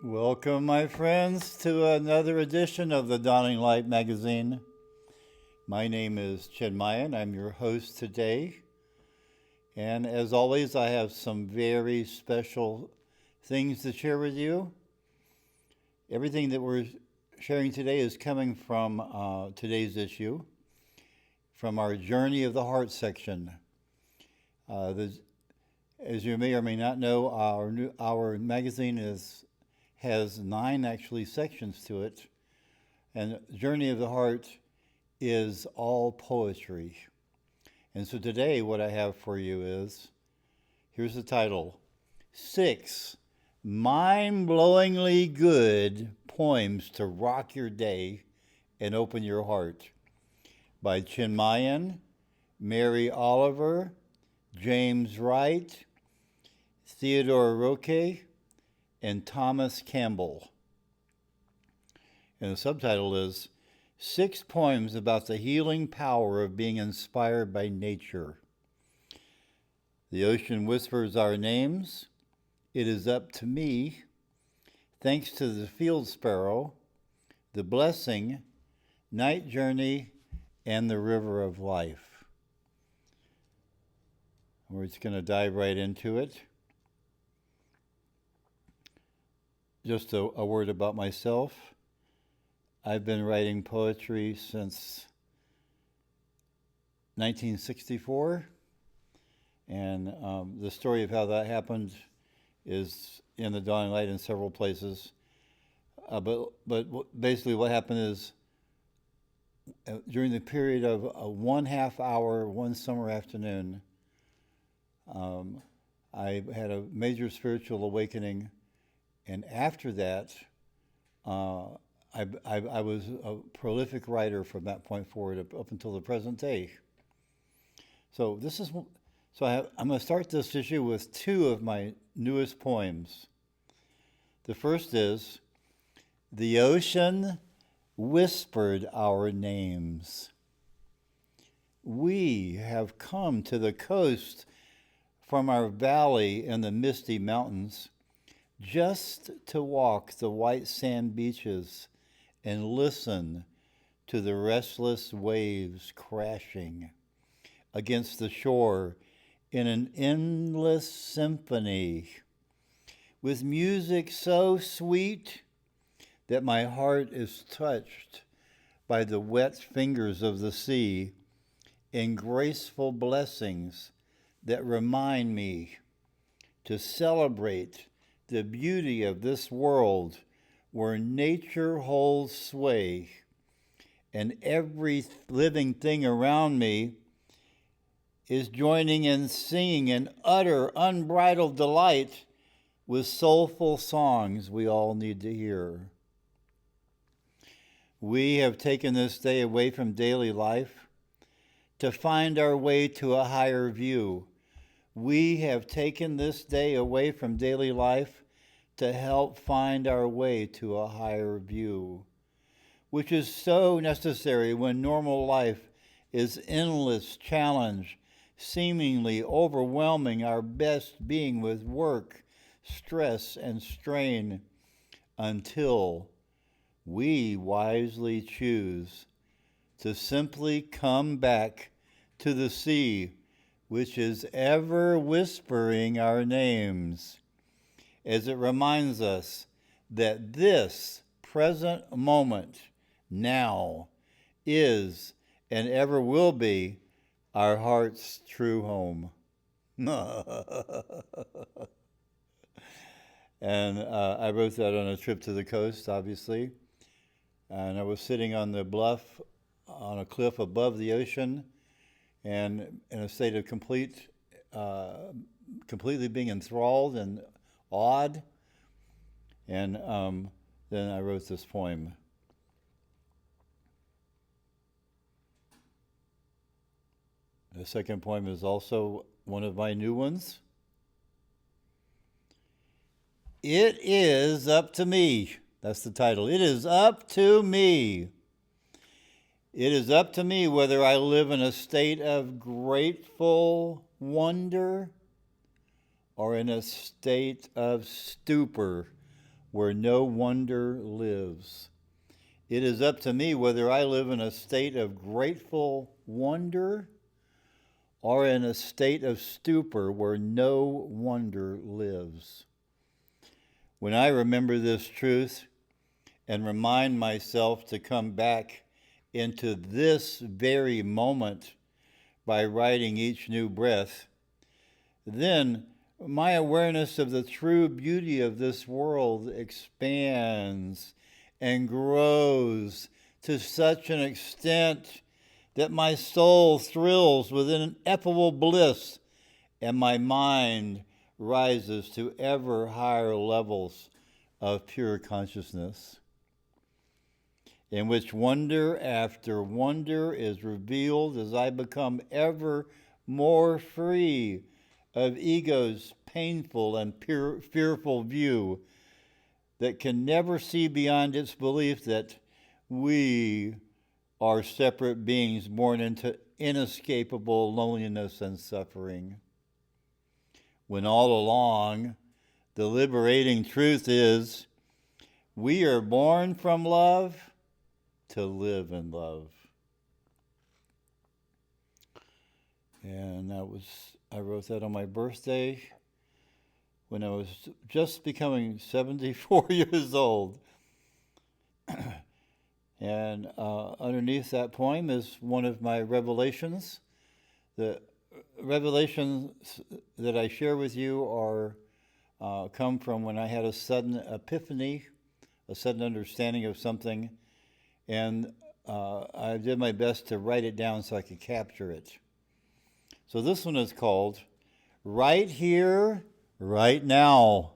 Welcome, my friends, to another edition of the Dawning Light magazine. My name is Chinmaya, and I'm your host today. And as always, I have some very special things to share with you. Everything that we're sharing today is coming from today's issue, from our Journey of the Heart section. As you may or may not know, our magazine has 9 actually sections to it, and Journey of the Heart is all poetry. And so today, what I have for you is here's the title: 6 Mind-Blowingly Good Poems to Rock Your Day and Open Your Heart, by Chinmayan, Mary Oliver, James Wright, Theodore Roque, and Thomas Campbell. And the subtitle is 6 Poems About the Healing Power of Being Inspired by Nature. The ocean whispers our names. It is up to me. Thanks to the field sparrow, the blessing, night journey, and the river of life. We're just going to dive right into it. Just a word about myself. I've been writing poetry since 1964, and the story of how that happened is in the Dawning Light in several places. But basically what happened is during the period of a 1/2 hour, one summer afternoon, I had a major spiritual awakening. And after that, I was a prolific writer from that point forward up until the present day. So I'm going to start this issue with 2 of my newest poems. The first is "The Ocean Whispered Our Names." We have come to the coast from our valley in the misty mountains, just to walk the white sand beaches and listen to the restless waves crashing against the shore in an endless symphony, with music so sweet that my heart is touched by the wet fingers of the sea in graceful blessings that remind me to celebrate the beauty of this world where nature holds sway and every living thing around me is joining in singing in utter unbridled delight with soulful songs we all need to hear. We have taken this day away from daily life to find our way to a higher view. We have taken this day away from daily life to help find our way to a higher view, which is so necessary when normal life is endless challenge, seemingly overwhelming our best being with work, stress, and strain, until we wisely choose to simply come back to the sea, which is ever whispering our names, as it reminds us that this present moment now is and ever will be our heart's true home. And I wrote that on a trip to the coast, obviously. And I was sitting on the bluff on a cliff above the ocean, and in a state of completely being enthralled and awed. And then I wrote this poem. The second poem is also one of my new ones. It is up to me. That's the title. It is up to me. It is up to me whether I live in a state of grateful wonder or in a state of stupor where no wonder lives. It is up to me whether I live in a state of grateful wonder or in a state of stupor where no wonder lives. When I remember this truth and remind myself to come back into this very moment by writing each new breath, then my awareness of the true beauty of this world expands and grows to such an extent that my soul thrills with ineffable bliss and my mind rises to ever higher levels of pure consciousness, in which wonder after wonder is revealed as I become ever more free of ego's painful and fearful view that can never see beyond its belief that we are separate beings born into inescapable loneliness and suffering. When all along, the liberating truth is we are born from love to live in love. And I wrote that on my birthday when I was just becoming 74 years old. And underneath that poem is one of my revelations. The revelations that I share with you come from when I had a sudden epiphany, a sudden understanding of something, and I did my best to write it down so I could capture it. So this one is called Right Here, Right Now.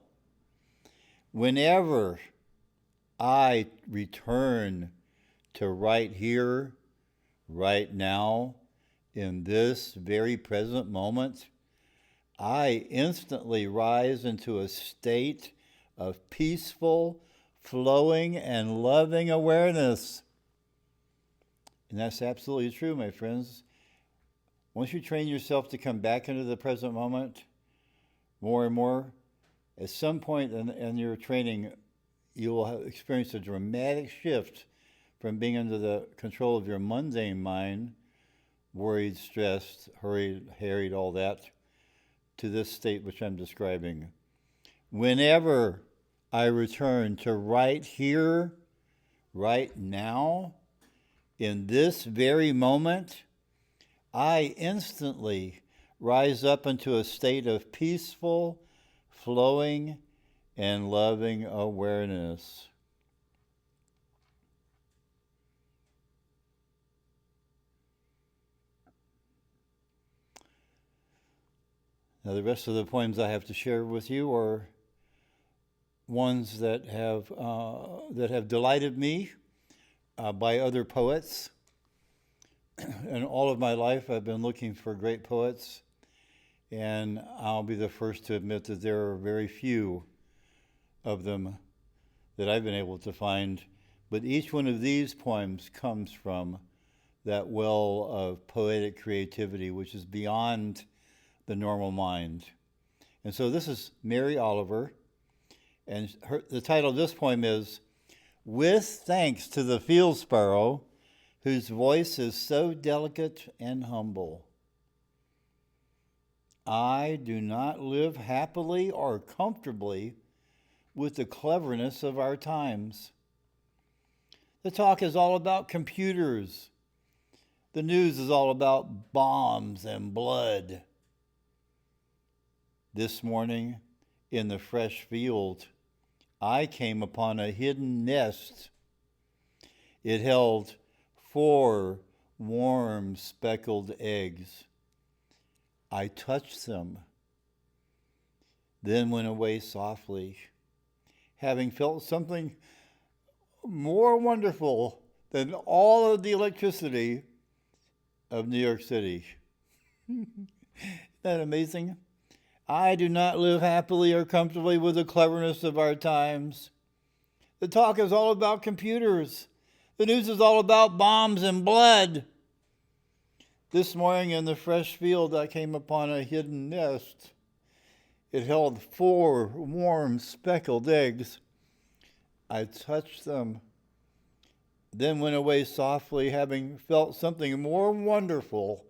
Whenever I return to right here, right now, in this very present moment, I instantly rise into a state of peaceful, flowing, and loving awareness. And that's absolutely true, my friends. Once you train yourself to come back into the present moment more and more, at some point in your training, you will have experienced a dramatic shift from being under the control of your mundane mind, worried, stressed, hurried, harried, all that, to this state which I'm describing. Whenever I return to right here, right now, in this very moment, I instantly rise up into a state of peaceful, flowing, and loving awareness. Now, the rest of the poems I have to share with you are ones that have delighted me by other poets. And all of my life, I've been looking for great poets, and I'll be the first to admit that there are very few of them that I've been able to find. But each one of these poems comes from that well of poetic creativity, which is beyond the normal mind. And so this is Mary Oliver, and the title of this poem is With Thanks to the Field Sparrow, whose voice is so delicate and humble. I do not live happily or comfortably with the cleverness of our times. The talk is all about computers. The news is all about bombs and blood. This morning, in the fresh field, I came upon a hidden nest. It held 4 warm speckled eggs. I touched them, then went away softly, having felt something more wonderful than all of the electricity of New York City. Isn't that amazing? I do not live happily or comfortably with the cleverness of our times. The talk is all about computers. The news is all about bombs and blood. This morning in the fresh field, I came upon a hidden nest. It held 4 warm speckled eggs. I touched them, then went away softly, having felt something more wonderful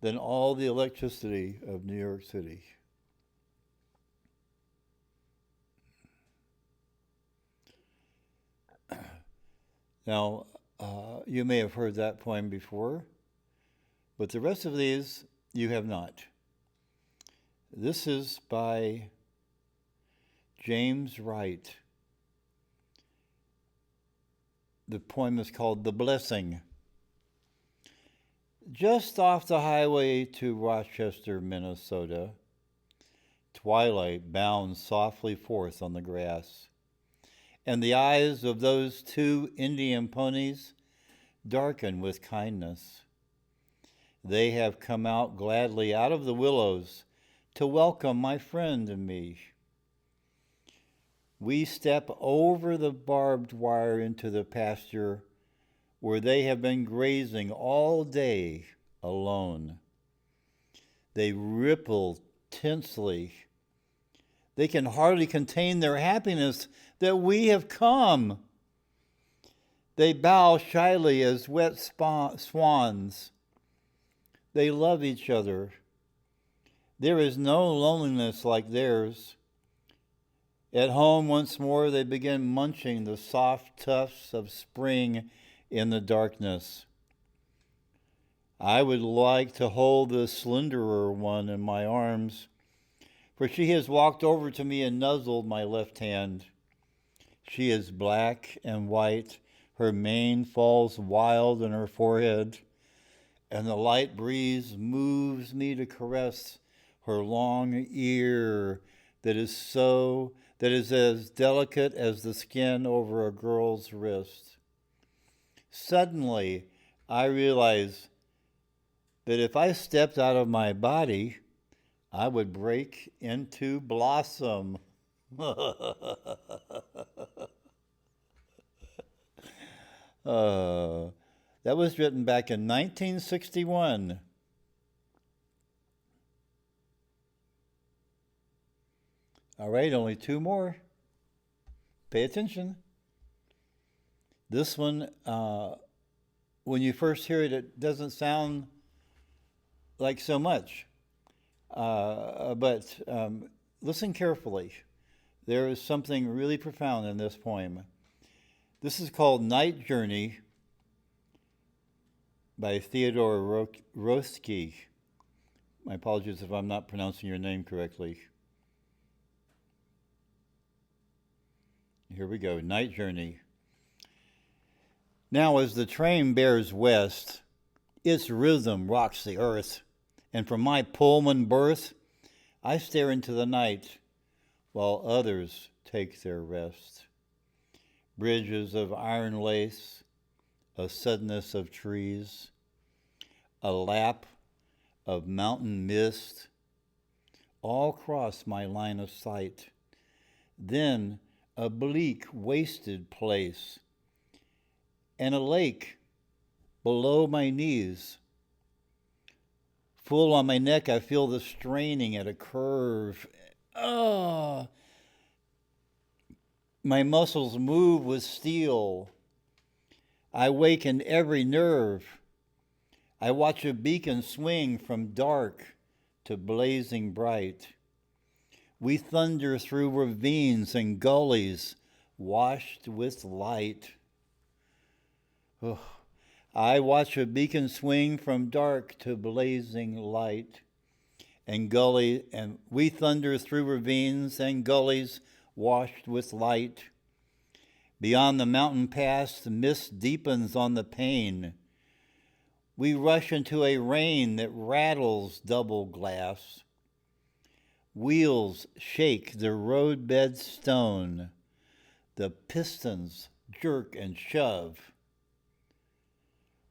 than all the electricity of New York City. Now, you may have heard that poem before, but the rest of these you have not. This is by James Wright. The poem is called The Blessing. Just off the highway to Rochester, Minnesota, twilight bounds softly forth on the grass, and the eyes of those two Indian ponies darken with kindness. They have come out gladly out of the willows to welcome my friend and me. We step over the barbed wire into the pasture where they have been grazing all day alone. They ripple tensely. They can hardly contain their happiness that we have come. They bow shyly as wet swans. They love each other. There is no loneliness like theirs. At home once more, they begin munching the soft tufts of spring in the darkness. I would like to hold the slenderer one in my arms, for she has walked over to me and nuzzled my left hand. She is black and white. Her mane falls wild on her forehead, and the light breeze moves me to caress her long ear that is as delicate as the skin over a girl's wrist. Suddenly, I realize that if I stepped out of my body, I would break into blossom. That was written back in 1961. All right, only two more. Pay attention. This one, when you first hear it, it doesn't sound like so much. But listen carefully. There is something really profound in this poem. This is called Night Journey by Theodore Rothsky. My apologies if I'm not pronouncing your name correctly. Here we go, Night Journey. Now as the train bears west, its rhythm rocks the earth, and from my Pullman berth, I stare into the night while others take their rest. Bridges of iron lace, a suddenness of trees, a lap of mountain mist, all cross my line of sight. Then a bleak, wasted place, and a lake below my knees. Full on my neck, I feel the straining at a curve. Oh, my muscles move with steel. I waken every nerve. I watch a beacon swing from dark to blazing bright. We thunder through ravines and gullies washed with light. Oh, I watch a beacon swing from dark to blazing light. And we thunder through ravines and gullies washed with light. Beyond the mountain pass, the mist deepens on the pane. We rush into a rain that rattles double glass. Wheels shake the roadbed stone. The pistons jerk and shove,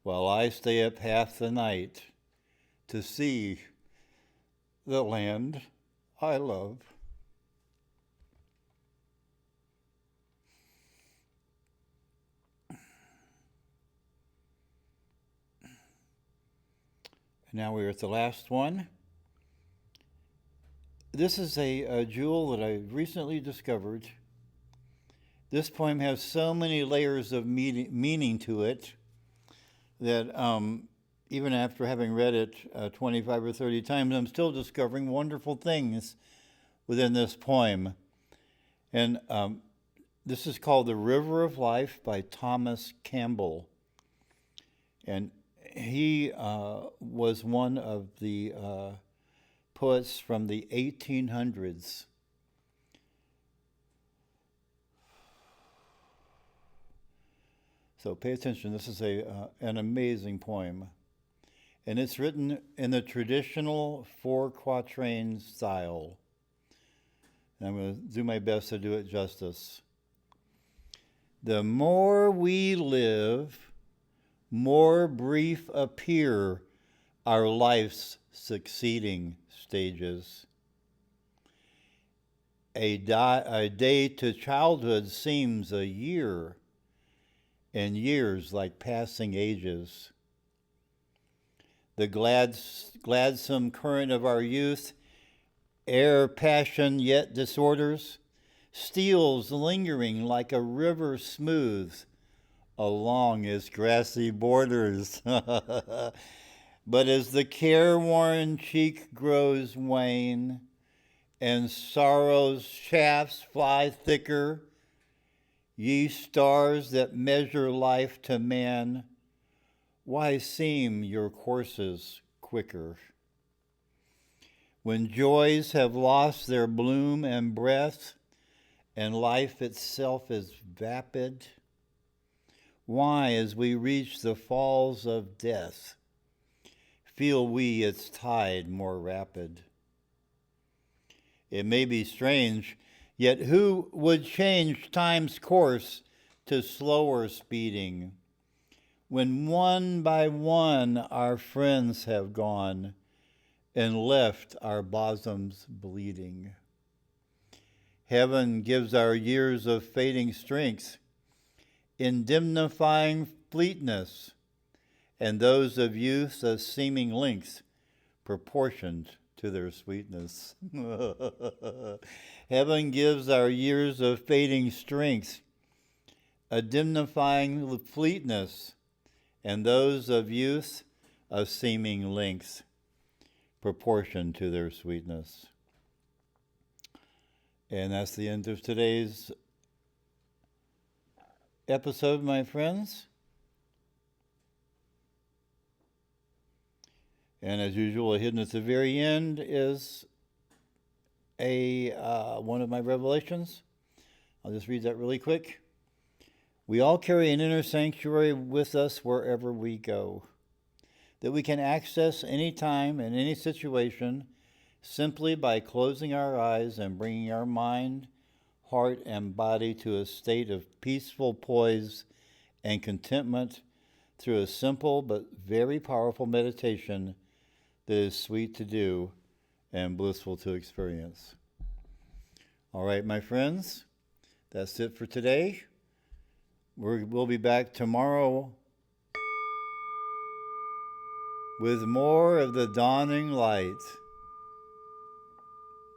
while I stay up half the night to see the land I love. Now we're at the last one. This is a jewel that I recently discovered. This poem has so many layers of meaning to it that even after having read it 25 or 30 times, I'm still discovering wonderful things within this poem. And this is called The River of Life by Thomas Campbell. And he was one of the poets from the 1800s. So pay attention. This is an amazing poem. And it's written in the traditional 4-quatrain style. And I'm going to do my best to do it justice. The more we live, more brief appear our life's succeeding stages. A day to childhood seems a year, and years like passing ages. The gladsome current of our youth, ere passion yet disorders, steals lingering like a river smooth along its grassy borders. But as the careworn cheek grows wan, and sorrow's shafts fly thicker, ye stars that measure life to man, why seem your courses quicker? When joys have lost their bloom and breath, and life itself is vapid, why, as we reach the falls of death, feel we its tide more rapid? It may be strange, yet who would change time's course to slower speeding, when one by one our friends have gone and left our bosoms bleeding? Heaven gives our years of fading strength, indemnifying fleetness, and those of youth a seeming length proportioned to their sweetness. Heaven gives our years of fading strength, indemnifying fleetness, and those of youth of seeming length, proportioned to their sweetness. And that's the end of today's episode, my friends. And as usual, hidden at the very end is one of my revelations. I'll just read that really quick. We all carry an inner sanctuary with us wherever we go, that we can access anytime in any situation simply by closing our eyes and bringing our mind, heart, and body to a state of peaceful poise and contentment through a simple but very powerful meditation that is sweet to do and blissful to experience. All right, my friends, that's it for today. We'll be back tomorrow with more of the dawning light.